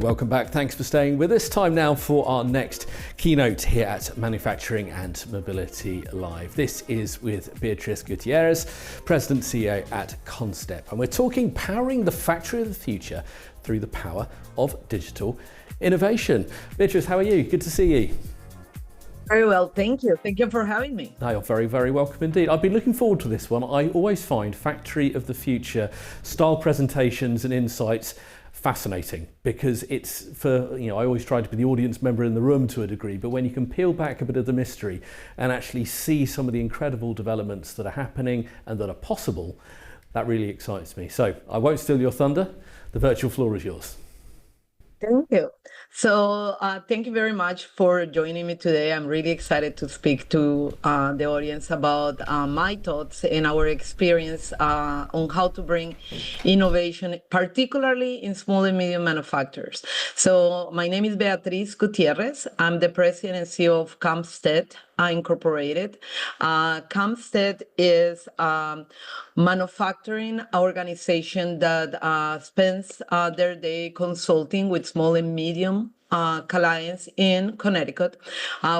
welcome back. Thanks for staying with us. Time now for our next keynote here at Manufacturing and Mobility Live. This is with Beatriz Gutierrez, President CEO at Constep. And we're talking powering the factory of the future through the power of digital innovation. Beatriz, how are you? Good to see you. Very well, thank you. Thank you for having me. No, you're very, very welcome indeed. I've been looking forward to this one. I always find factory of the future style presentations and insights fascinating because it's for, I always try to be the audience member in the room to a degree, but when you can peel back a bit of the mystery and actually see some of the incredible developments that are happening and that are possible, that really excites me. So I won't steal your thunder. The virtual floor is yours. Thank you. So thank you very much for joining me today. I'm really excited to speak to the audience about my thoughts and our experience on how to bring innovation, particularly in small and medium manufacturers. So my name is Beatriz Gutierrez. I'm the president and CEO of Constep Incorporated. Constep is a manufacturing organization that spends their day consulting with small and medium clients in Connecticut.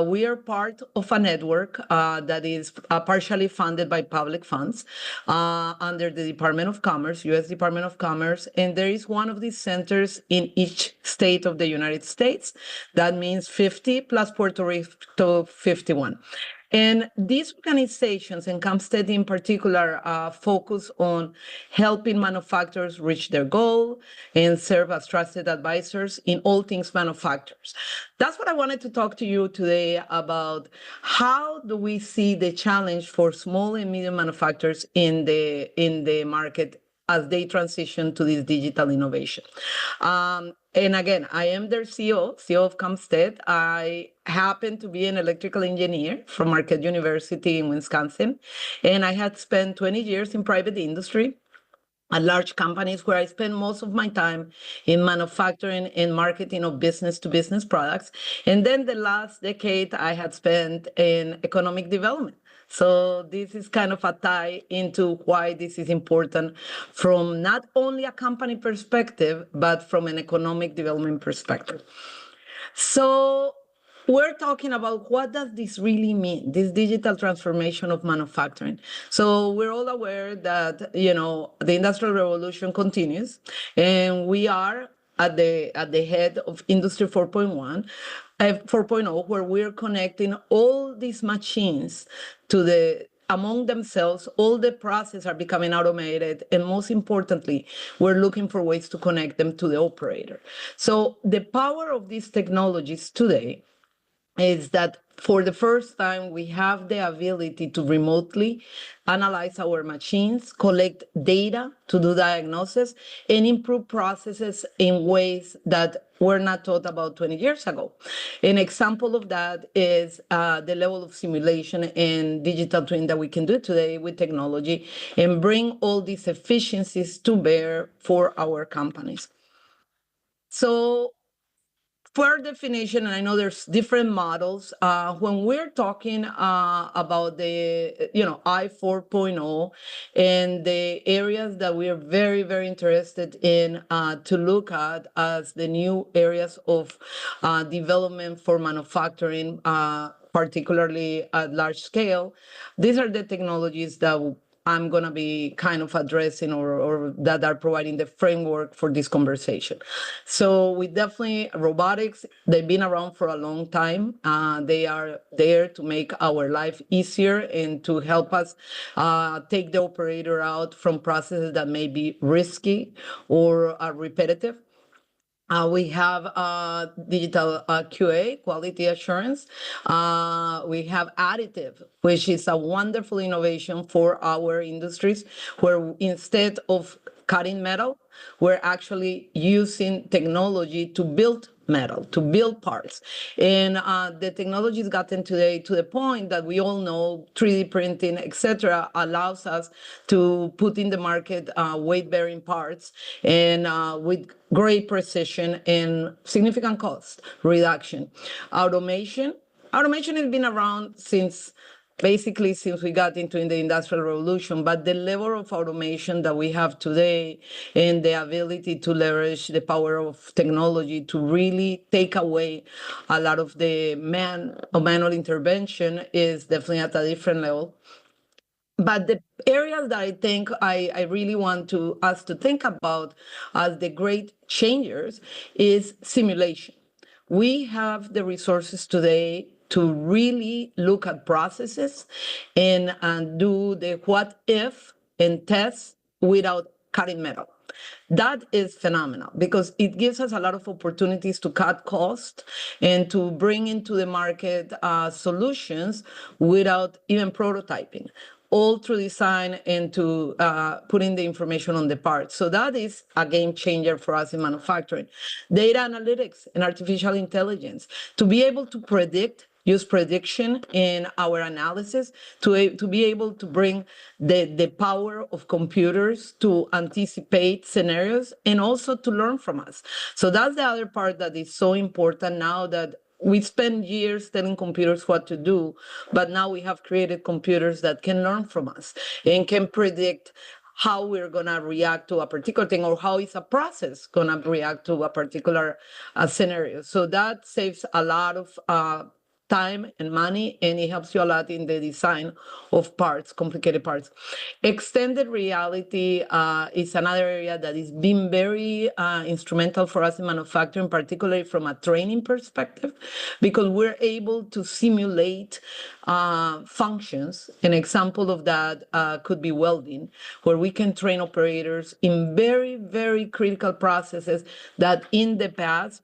We are part of a network that is partially funded by public funds under the Department of Commerce, U.S. Department of Commerce, and there is one of these centers in each state of the United States. That means 50 plus Puerto Rico 51. And these organizations, and Constep in particular, focus on helping manufacturers reach their goal and serve as trusted advisors in all things manufacturers. That's what I wanted to talk to you today about. How do we see the challenge for small and medium manufacturers in the market as they transition to this digital innovation? And again, I am their CEO of Constep. I happen to be an electrical engineer from Marquette University in Wisconsin, and I had spent 20 years in private industry at large companies where I spend most of my time in manufacturing and marketing of business-to-business products. And then the last decade I had spent in economic development. So this is kind of a tie into why this is important from not only a company perspective, but from an economic development perspective. So we're talking about what does this really mean, this digital transformation of manufacturing. So we're all aware that, the Industrial Revolution continues, and we are at the head of Industry 4.0, where we're connecting all these machines to among themselves. All the processes are becoming automated, and most importantly, we're looking for ways to connect them to the operator. So the power of these technologies today is that for the first time, we have the ability to remotely analyze our machines, collect data to do diagnosis, and improve processes in ways that were not thought about 20 years ago. An example of that is the level of simulation and digital twin that we can do today with technology and bring all these efficiencies to bear for our companies. So, for definition, and I know there's different models, when we're talking about the I 4.0 and the areas that we are very, very interested in to look at as the new areas of development for manufacturing, particularly at large scale, these are the technologies that I'm going to be kind of addressing or that are providing the framework for this conversation. So we definitely, robotics, they've been around for a long time. They are there to make our life easier and to help us take the operator out from processes that may be risky or repetitive. We have digital QA, quality assurance. We have additive, which is a wonderful innovation for our industries, where instead of cutting metal, we're actually using technology to build metal, to build parts. And the technology has gotten today to the point that we all know 3D printing, etc., allows us to put in the market weight-bearing parts and with great precision and significant cost reduction. Automation has been around since basically since we got into in the Industrial Revolution, but the level of automation that we have today and the ability to leverage the power of technology to really take away a lot of the manual intervention is definitely at a different level. But the areas that I think I really want to us to think about as the great changers is simulation. We have the resources today to really look at processes and do the what if and test without cutting metal. That is phenomenal because it gives us a lot of opportunities to cut cost and to bring into the market solutions without even prototyping, all through design and to putting the information on the parts. So that is a game changer for us in manufacturing. Data analytics and artificial intelligence, to be able to use prediction in our analysis to be able to bring the power of computers to anticipate scenarios and also to learn from us. So that's the other part that is so important now, that we spend years telling computers what to do, but now we have created computers that can learn from us and can predict how we're going to react to a particular thing, or how is a process going to react to a particular scenario. So that saves a lot of time and money, and it helps you a lot in the design of parts, complicated parts. Extended reality is another area that is being very instrumental for us in manufacturing, particularly from a training perspective, because we're able to simulate functions. An example of that could be welding, where we can train operators in very, very critical processes that in the past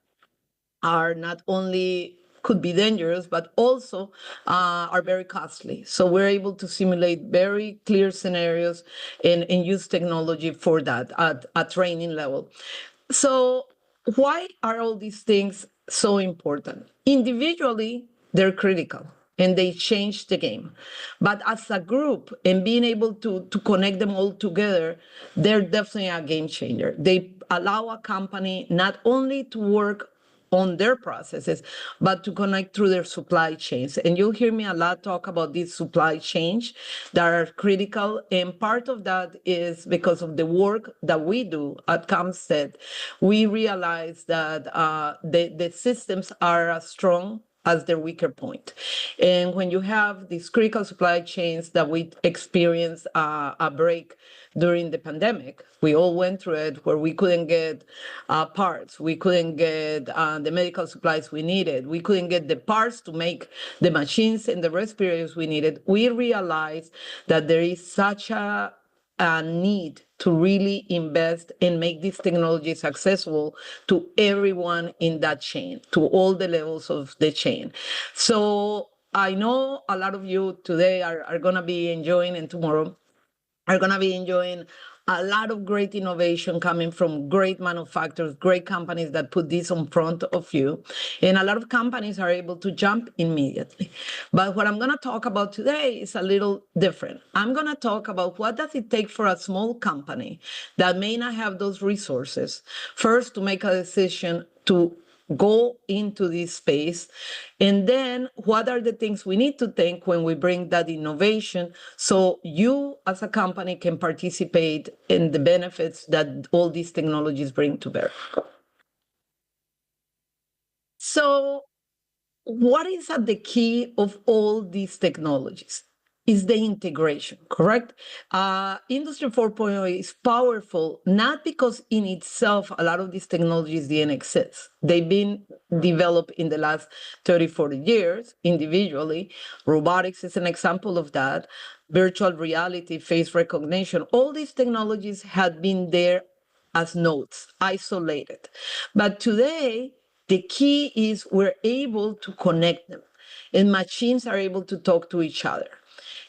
are not only could be dangerous, but also are very costly. So we're able to simulate very clear scenarios and use technology for that at a training level. So why are all these things so important? Individually, they're critical and they change the game. But as a group and being able to connect them all together, they're definitely a game changer. They allow a company not only to work on their processes, but to connect through their supply chains. And you'll hear me a lot talk about these supply chains that are critical. And part of that is because of the work that we do at Comstead. We realize that the systems are as strong as their weaker point. And when you have these critical supply chains that we experienced a break during the pandemic, we all went through it, where we couldn't get parts, we couldn't get the medical supplies we needed, we couldn't get the parts to make the machines and the respirators we needed. We realized that there is such a need to really invest and make this technology accessible to everyone in that chain, to all the levels of the chain. So I know a lot of you today are going to be enjoying, and tomorrow are going to be enjoying a lot of great innovation coming from great manufacturers, great companies that put this in front of you. And a lot of companies are able to jump immediately. But what I'm going to talk about today is a little different. I'm going to talk about what does it take for a small company that may not have those resources, first to make a decision to go into this space, and then what are the things we need to think when we bring that innovation, so you as a company can participate in the benefits that all these technologies bring to bear. So what is at the key of all these technologies? Is the integration, correct? Industry 4.0 is powerful, not because in itself a lot of these technologies didn't exist. They've been developed in the last 30, 40 years individually. Robotics is an example of that. Virtual reality, face recognition, all these technologies had been there as nodes, isolated. But today, the key is we're able to connect them, and machines are able to talk to each other.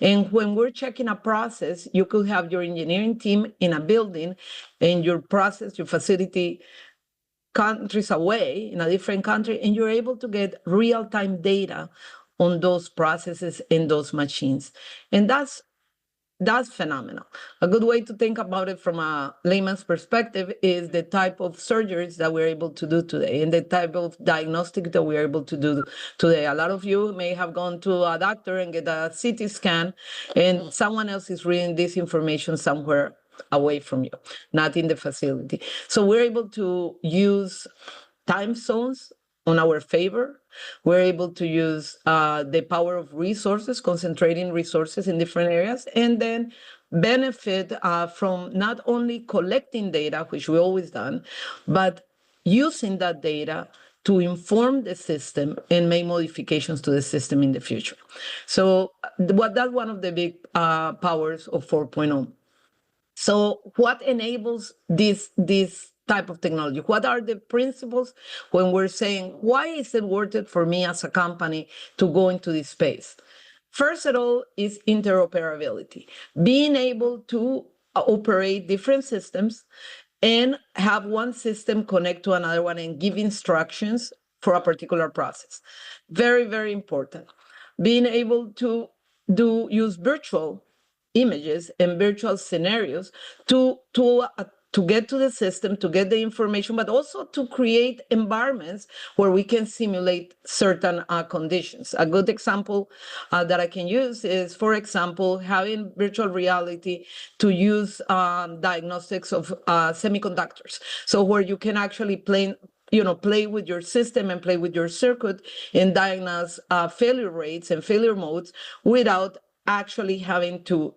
And when we're checking a process, you could have your engineering team in a building and your process, your facility countries away in a different country, and you're able to get real-time data on those processes in those machines. And that's that's phenomenal. A good way to think about it from a layman's perspective is the type of surgeries that we're able to do today and the type of diagnostic that we're able to do today. A lot of you may have gone to a doctor and get a CT scan, and someone else is reading this information somewhere away from you, not in the facility. So we're able to use time zones on our favor. We're able to use the power of resources, concentrating resources in different areas, and then benefit from not only collecting data, which we always done, but using that data to inform the system and make modifications to the system in the future. So that's one of the big powers of 4.0. So what enables this type of technology? What are the principles when we're saying, why is it worth it for me as a company to go into this space? First of all is interoperability, being able to operate different systems and have one system connect to another one and give instructions for a particular process. Very, very important. Being able to use virtual images and virtual scenarios to get to the system, to get the information, but also to create environments where we can simulate certain conditions. A good example that I can use is, for example, having virtual reality to use diagnostics of semiconductors. So where you can actually play with your system and play with your circuit and diagnose failure rates and failure modes without actually having to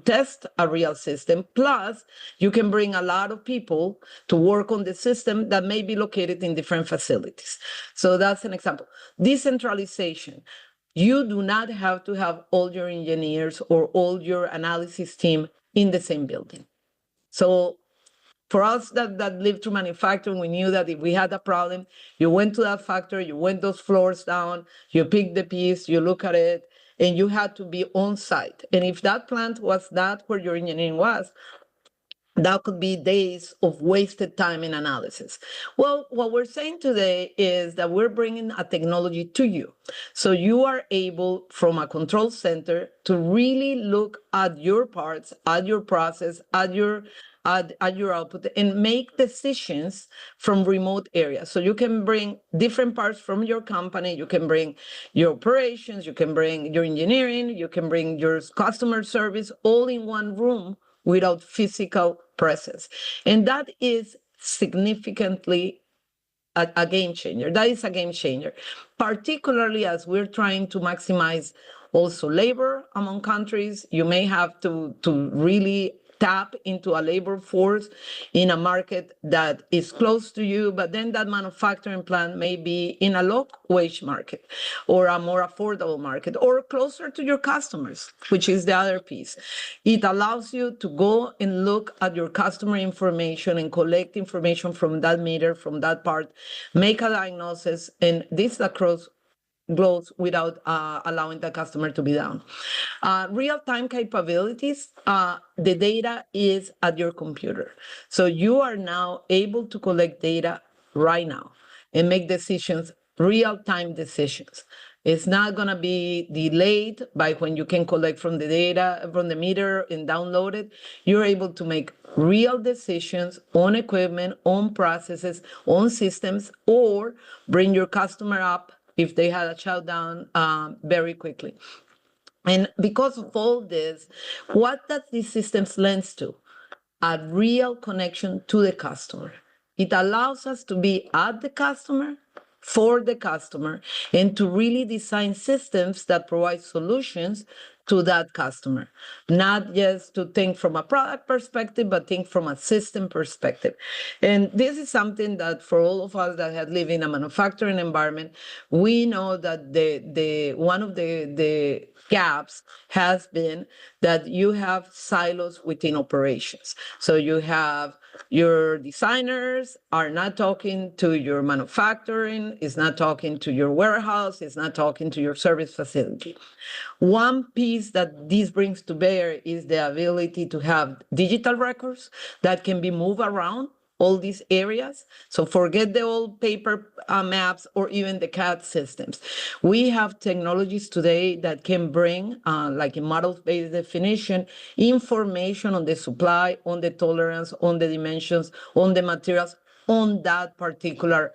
test a real system. Plus, you can bring a lot of people to work on the system that may be located in different facilities. So that's an example. Decentralization. You do not have to have all your engineers or all your analysis team in the same building. So for us that lived through manufacturing, we knew that if we had a problem, you went to that factory, you went those floors down, you pick the piece, you look at it, and you had to be on site. And if that plant was not where your engineering was, that could be days of wasted time in analysis. Well, what we're saying today is that we're bringing a technology to you. So you are able, from a control center, to really look at your parts, at your process, at your output, and make decisions from remote areas. So you can bring different parts from your company, you can bring your operations, you can bring your engineering, you can bring your customer service all in one room without physical presence. And that is significantly a game changer. That is a game changer, particularly as we're trying to maximize also labor among countries. You may have to really tap into a labor force in a market that is close to you, but then that manufacturing plant may be in a low wage market or a more affordable market or closer to your customers, which is the other piece. It allows you to go and look at your customer information and collect information from that meter, from that part, make a diagnosis, and this across glows without allowing the customer to be down. Real-time capabilities, the data is at your computer. So you are now able to collect data right now and make decisions, real-time decisions. It's not going to be delayed by when you can collect from the data, from the meter and download it. You're able to make real decisions on equipment, on processes, on systems, or bring your customer up if they had a shutdown very quickly. And because of all this, what does these systems lend to? A real connection to the customer. It allows us to be at the customer, for the customer, and to really design systems that provide solutions to that customer, not just to think from a product perspective, but think from a system perspective. And this is something that for all of us that have lived in a manufacturing environment, we know that one of the gaps has been that you have silos within operations. So you have your designers are not talking to your manufacturing, is not talking to your warehouse, is not talking to your service facility. One piece that this brings to bear is the ability to have digital records that can be moved around all these areas. So forget the old paper maps or even the CAD systems. We have technologies today that can bring, like a model-based definition, information on the supply, on the tolerance, on the dimensions, on the materials, on that particular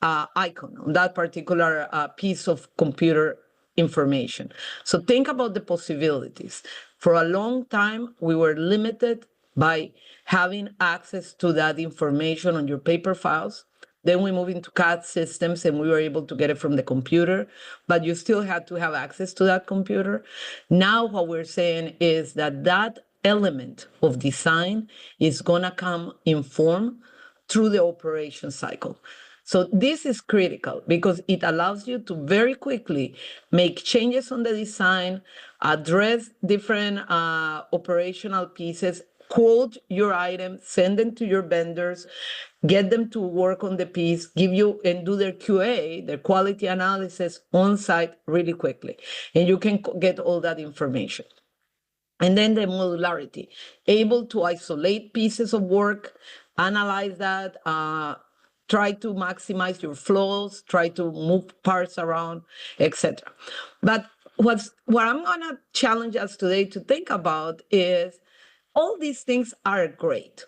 icon, on that particular piece of computer information. So think about the possibilities. For a long time, we were limited by having access to that information on your paper files. Then we moved into CAD systems and we were able to get it from the computer, but you still had to have access to that computer. Now what we're saying is that that element of design is going to come in form through the operation cycle. So this is critical because it allows you to very quickly make changes on the design, address different operational pieces, quote your items, send them to your vendors, get them to work on the piece, give you and do their QA, their quality analysis on site really quickly. And you can get all that information. And then the modularity, able to isolate pieces of work, analyze that, try to maximize your flows, try to move parts around, etc. But what I'm gonna challenge us today to think about is all these things are great.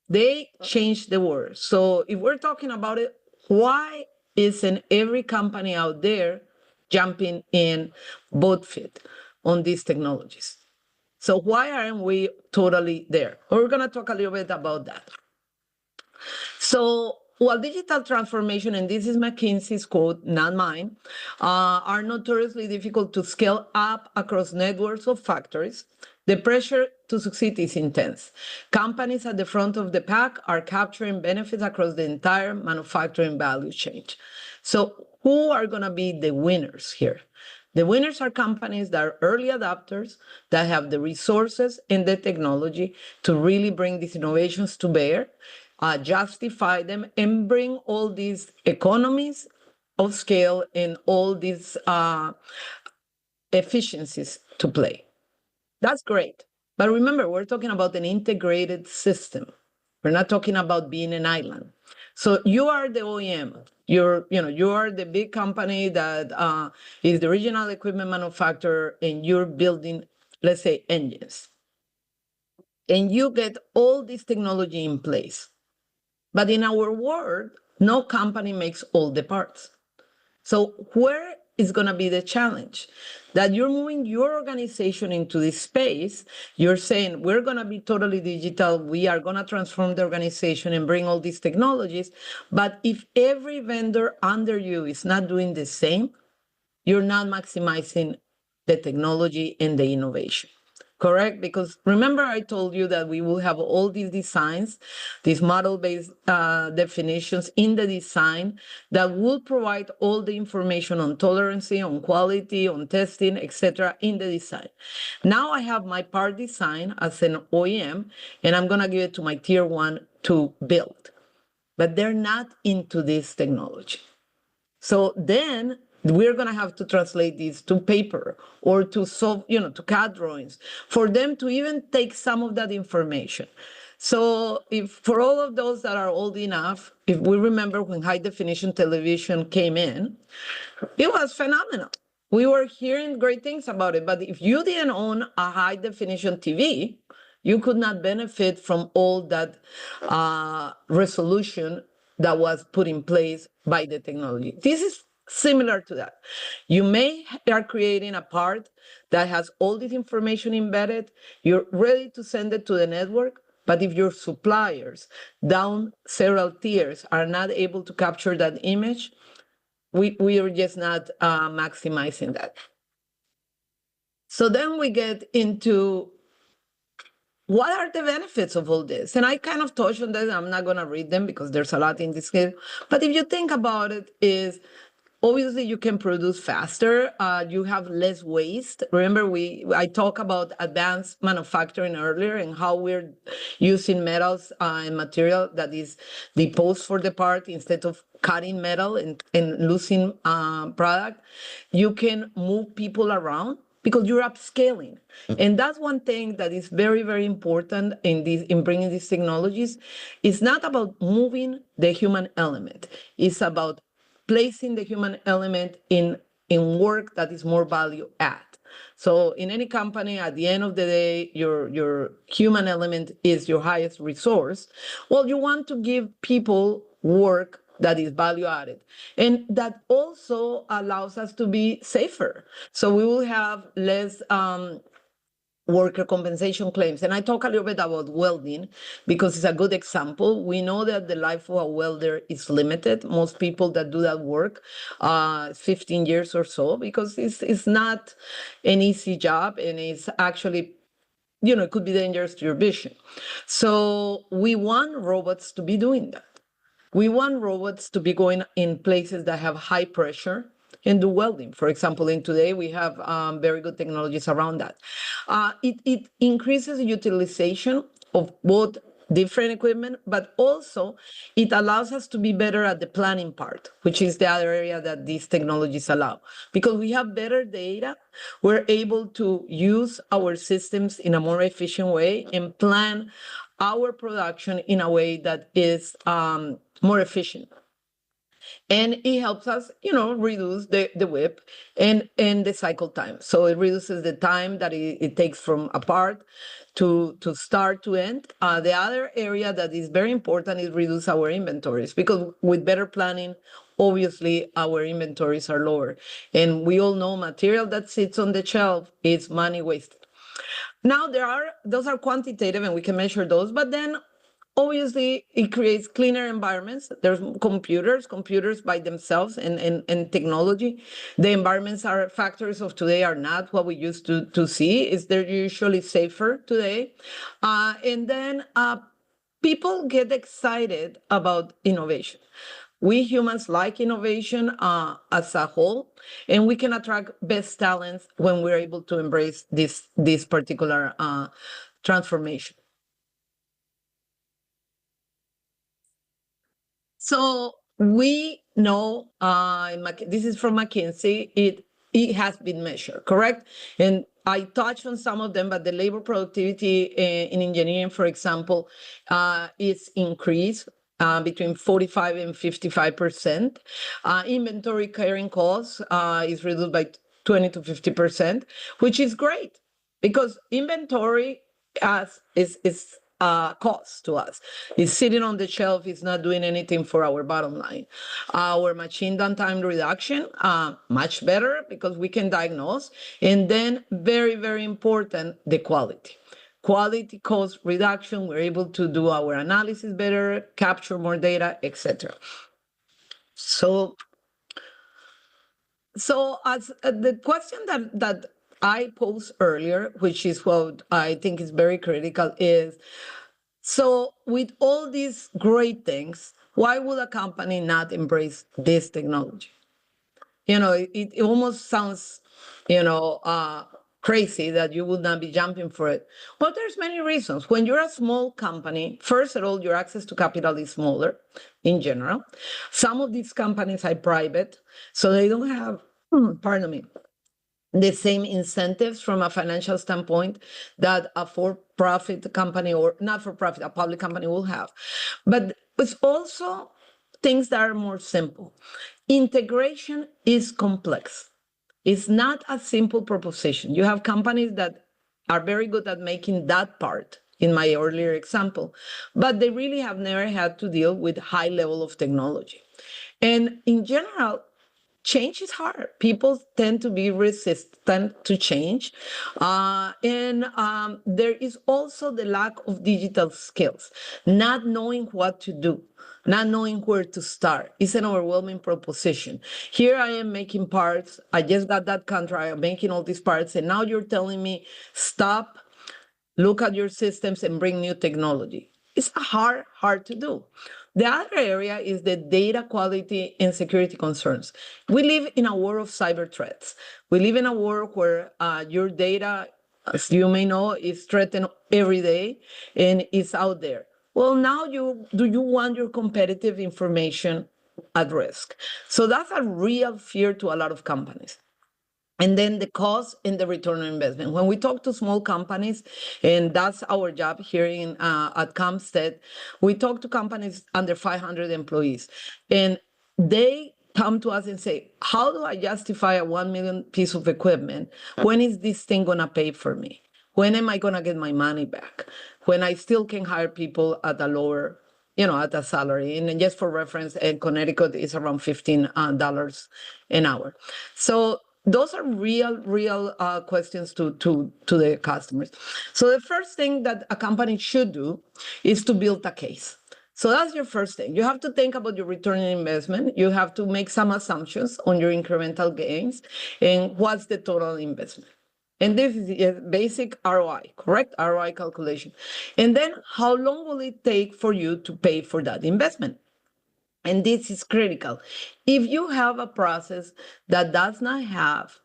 They change the world. So if we're talking about it, why isn't every company out there jumping in both feet on these technologies? So why aren't we totally there? We're going to talk a little bit about that. So while digital transformation, and this is McKinsey's quote, not mine, are notoriously difficult to scale up across networks of factories, the pressure to succeed is intense. Companies at the front of the pack are capturing benefits across the entire manufacturing value chain. So who are going to be the winners here? The winners are companies that are early adopters, that have the resources and the technology to really bring these innovations to bear, justify them, and bring all these economies of scale and all these efficiencies to play. That's great. But remember, we're talking about an integrated system. We're not talking about being an island. So you are the OEM. You are the big company that is the original equipment manufacturer, and you're building, let's say, engines. And you get all this technology in place. But in our world, no company makes all the parts. So where is going to be the challenge? That you're moving your organization into this space. You're saying, we're going to be totally digital. We are going to transform the organization and bring all these technologies. But if every vendor under you is not doing the same, you're not maximizing the technology and the innovation. Correct? Because remember, I told you that we will have all these designs, these model-based definitions in the design that will provide all the information on tolerancy, on quality, on testing, etc. in the design. Now I have my part design as an OEM, and I'm going to give it to my tier one to build. But they're not into this technology. So then we're going to have to translate these to paper or to to CAD drawings for them to even take some of that information. So if for all of those that are old enough, if we remember when high definition television came in, it was phenomenal. We were hearing great things about it. But if you didn't own a high definition TV, you could not benefit from all that resolution that was put in place by the technology. This is similar to that. You are creating a part that has all this information embedded. You're ready to send it to the network. But if your suppliers down several tiers are not able to capture that image, we are just not maximizing that. So then we get into what are the benefits of all this? And I kind of touched on that. I'm not going to read them because there's a lot in this case. But if you think about it, is obviously you can produce faster. You have less waste. Remember, I talked about advanced manufacturing earlier and how we're using metals and material that is deposed for the part instead of cutting metal and losing product. You can move people around. because you're upscaling. And that's one thing that is very, very important in bringing these technologies. It's not about moving the human element. It's about placing the human element in work that is more value add. So in any company, at the end of the day, your human element is your highest resource. Well, you want to give people work that is value added. And that also allows us to be safer. So we will have less worker compensation claims. And I talk a little bit about welding because it's a good example. We know that the life of a welder is limited. Most people that do that work, 15 years or so, because it's not an easy job, and it's actually, it could be dangerous to your vision. So we want robots to be doing that. We want robots to be going in places that have high pressure and do welding. For example, in today, we have very good technologies around that. It increases the utilization of both different equipment, but also it allows us to be better at the planning part, which is the other area that these technologies allow. Because we have better data, we're able to use our systems in a more efficient way and plan our production in a way that is more efficient. And it helps us, reduce the WIP and the cycle time. So it reduces the time that it takes from a part to start to end. The other area that is very important is reduce our inventories, because with better planning, obviously our inventories are lower. And we all know material that sits on the shelf is money wasted. Now those are quantitative and we can measure those, but then obviously it creates cleaner environments. There's computers by themselves and technology. The environments are factories of today are not what we used to see. They're usually safer today. And then people get excited about innovation. We humans like innovation as a whole, and we can attract best talents when we're able to embrace this particular transformation. So we know, this is from McKinsey, it has been measured, correct? And I touched on some of them, but the labor productivity in engineering, for example, is increased between 45 and 55%. Inventory carrying costs is reduced by 20 to 50%, which is great because inventory is cost to us. It's sitting on the shelf, it's not doing anything for our bottom line. Our machine downtime reduction, much better because we can diagnose. And then very, very important, the quality. Quality cost reduction, we're able to do our analysis better, capture more data, etc. So as the question that I posed earlier, which is what I think is very critical, is, so with all these great things, why would a company not embrace this technology? It almost sounds, crazy that you would not be jumping for it. Well, there's many reasons. When you're a small company, first of all, your access to capital is smaller in general. Some of these companies are private, so they don't have, pardon me, the same incentives from a financial standpoint that a for-profit company or not for-profit, a public company will have. But it's also things that are more simple. Integration is complex. It's not a simple proposition. You have companies that are very good at making that part, in my earlier example, but they really have never had to deal with high level of technology. And in general, change is hard. People tend to be resistant to change. And there is also the lack of digital skills, not knowing what to do, not knowing where to start. It's an overwhelming proposition. Here I am making parts. I just got that contract. I'm making all these parts. And now you're telling me, stop, look at your systems and bring new technology. It's hard to do. The other area is the data quality and security concerns. We live in a world of cyber threats. We live in a world where your data, as you may know, is threatened every day and it's out there. Well, now do you want your competitive information at risk? So that's a real fear to a lot of companies. And then the cost and the return on investment. When we talk to small companies, and that's our job here at Comstead, we talk to companies under 500 employees, and they come to us and say, how do I justify a 1 million piece of equipment? When is this thing going to pay for me? When am I going to get my money back? When I still can hire people at a lower, at a salary. And just for reference, in Connecticut is around $15 an hour. So those are real questions to the customers. So the first thing that a company should do is to build a case. So that's your first thing. You have to think about your return on investment. You have to make some assumptions on your incremental gains and what's the total investment. And this is a basic ROI, correct? ROI calculation. And then how long will it take for you to pay for that investment? And this is critical. If you have a process that does not have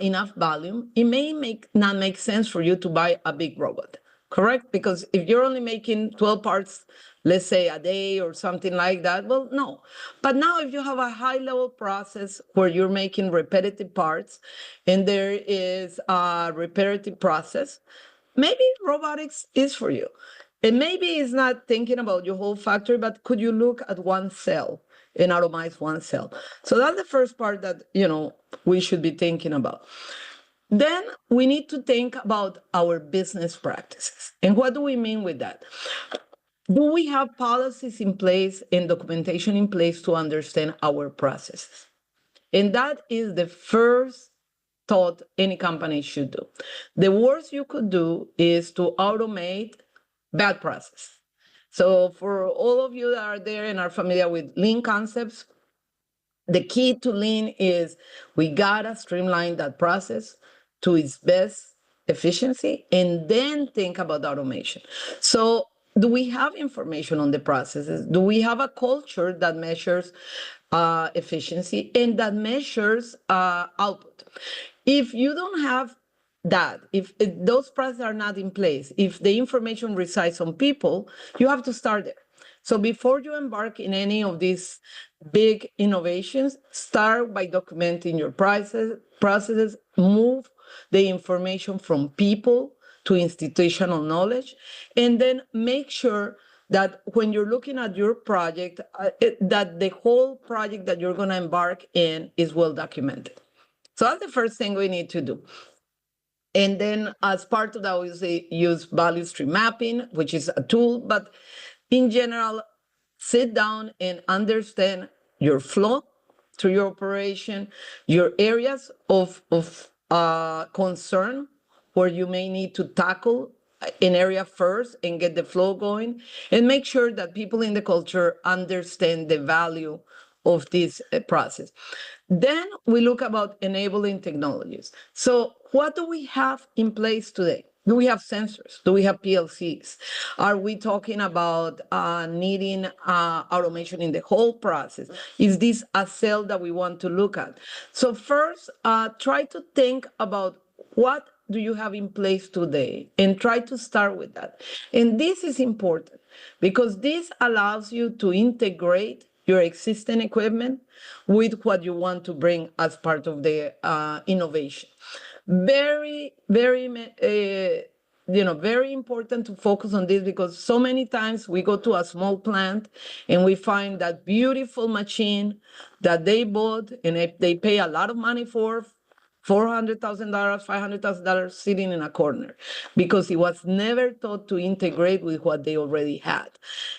enough volume, it may not make sense for you to buy a big robot, correct? Because if you're only making 12 parts, let's say a day or something like that, well, no. But now if you have a high-level process where you're making repetitive parts and there is a repetitive process, maybe robotics is for you. And maybe it's not thinking about your whole factory, but could you look at one cell and automate one cell? So that's the first part that, we should be thinking about. Then we need to think about our business practices. And what do we mean with that? Do we have policies in place and documentation in place to understand our processes? And that is the first thought any company should do. The worst you could do is to automate bad process. So for all of you that are there and are familiar with lean concepts, the key to lean is we gotta streamline that process to its best efficiency and then think about automation. So do we have information on the processes? Do we have a culture that measures efficiency and that measures output? If you don't have that, if those processes are not in place, if the information resides on people, you have to start there. So before you embark in any of these big innovations, start by documenting your processes, move the information from people to institutional knowledge, and then make sure that when you're looking at your project, that the whole project that you're going to embark in is well documented. So that's the first thing we need to do. And then as part of that, we use value stream mapping, which is a tool, but in general, sit down and understand your flow through your operation, your areas of concern where you may need to tackle an area first and get the flow going, and make sure that people in the culture understand the value of this process. Then we look about enabling technologies. So what do we have in place today? Do we have sensors? Do we have PLCs? Are we talking about needing automation in the whole process? Is this a cell that we want to look at? So first, try to think about what do you have in place today and try to start with that. And this is important because this allows you to integrate your existing equipment with what you want to bring as part of the innovation. Very, very, very important to focus on this because so many times we go to a small plant and we find that beautiful machine that they bought and they pay a lot of money for, $400,000, $500,000 sitting in a corner because it was never thought to integrate with what they already had.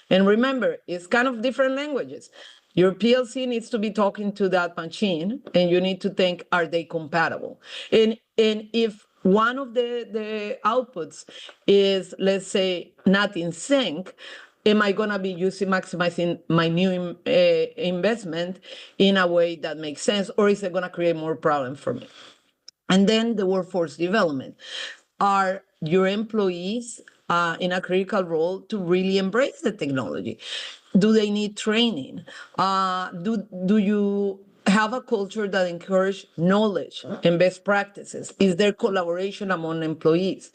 And remember, it's kind of different languages. Your PLC needs to be talking to that machine and you need to think, are they compatible? And if one of the outputs is, let's say, not in sync, am I going to be maximizing my new investment in a way that makes sense, or is it going to create more problem for me? And then the workforce development. Are your employees in a critical role to really embrace the technology? Do they need training? Do you have a culture that encourages knowledge and best practices? Is there collaboration among employees?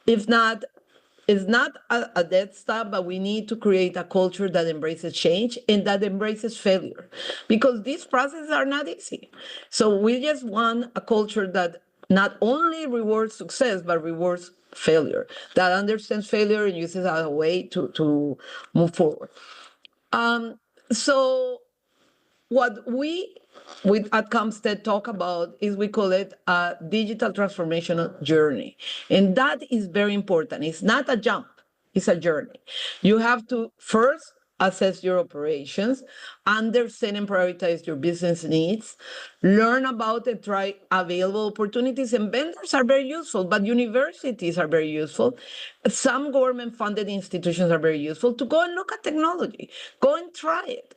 If not, It's not a dead stop, but we need to create a culture that embraces change and that embraces failure, because these processes are not easy. So we just want a culture that not only rewards success, but rewards failure, that understands failure and uses it as a way to move forward. So what we with at Comstead talk about is, we call it a digital transformational journey. And that is very important. It's not a jump, it's a journey. You have to first assess your operations, understand and prioritize your business needs, learn about and try available opportunities. And vendors are very useful, but universities are very useful. Some government-funded institutions are very useful to go and look at technology. Go and try it.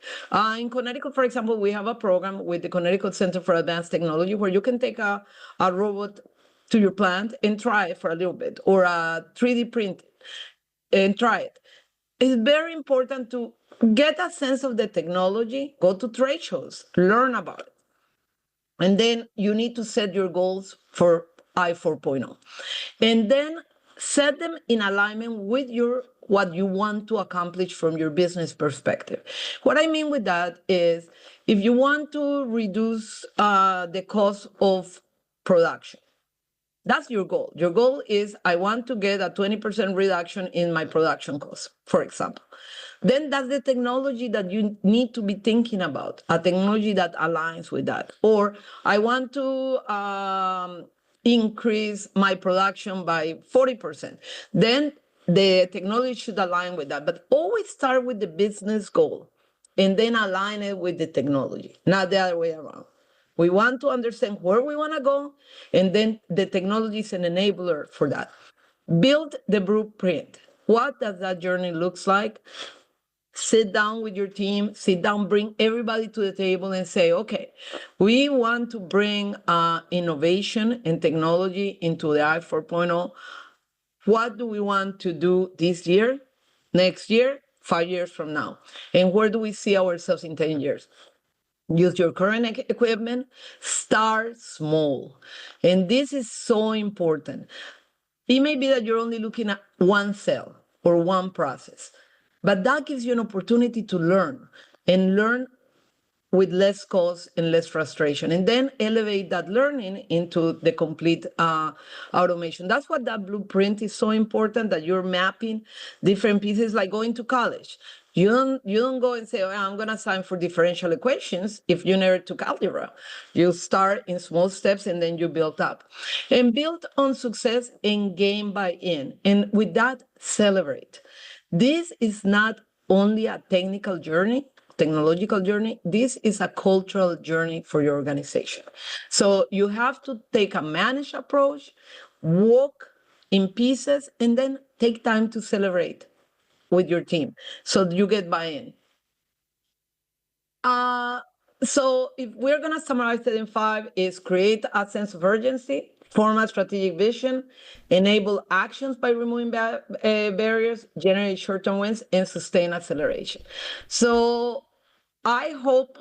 In Connecticut, for example, we have a program with the Connecticut Center for Advanced Technology where you can take a robot to your plant and try it for a little bit, or a 3D print and try it. It's very important to get a sense of the technology, go to trade shows, learn about it. And then you need to set your goals for I 4.0. And then set them in alignment with what you want to accomplish from your business perspective. What I mean with that is, if you want to reduce the cost of production, that's your goal. Your goal is, I want to get a 20% reduction in my production costs, for example. Then that's the technology that you need to be thinking about, a technology that aligns with that. Or I want to increase my production by 40%. Then the technology should align with that. But always start with the business goal and then align it with the technology, not the other way around. We want to understand where we want to go, and then the technology is an enabler for that. Build the blueprint. What does that journey looks like? Sit down with your team, bring everybody to the table and say, okay, we want to bring innovation and technology into the I 4.0. What do we want to do this year, next year, 5 years from now? And where do we see ourselves in 10 years? Use your current equipment, start small. And this is so important. It may be that you're only looking at one cell or one process, but that gives you an opportunity to learn, and learn with less cost and less frustration, and then elevate that learning into the complete automation. That's what that blueprint is so important, that you're mapping different pieces, like going to college. You don't go and say, oh, I'm going to sign for differential equations if you never took algebra. You start in small steps and then you build up. And build on success and gain buy-in. And with that, celebrate. This is not only a technological journey, this is a cultural journey for your organization. So you have to take a managed approach, walk in pieces, and then take time to celebrate with your team so you get buy-in. So if we're going to summarize it in 5, is create a sense of urgency, form a strategic vision, enable actions by removing barriers, generate short-term wins, and sustain acceleration. So I hope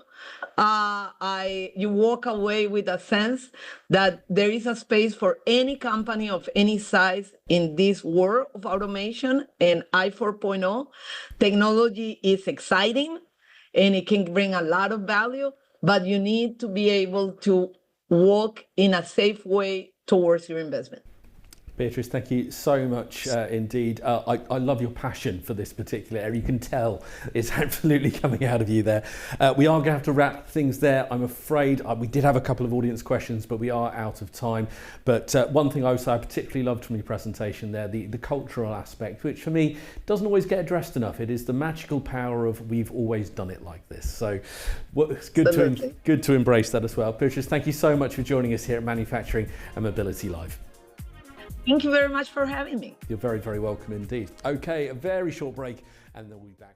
you walk away with a sense that there is a space for any company of any size in this world of automation and I 4.0. Technology is exciting and it can bring a lot of value, but you need to be able to walk in a safe way towards your investment. Beatriz, thank you so much indeed. I love your passion for this particular area. You can tell it's absolutely coming out of you there. We are going to have to wrap things there, I'm afraid. We did have a couple of audience questions, but we are out of time. But one thing I would say I particularly loved from your presentation there, the cultural aspect, which for me doesn't always get addressed enough. It is the magical power of we've always done it like this. So it's good to embrace that as well. Beatriz, thank you so much for joining us here at Manufacturing and Mobility Live. Thank you very much for having me. You're very, very welcome indeed. Okay, a very short break and then we'll be back.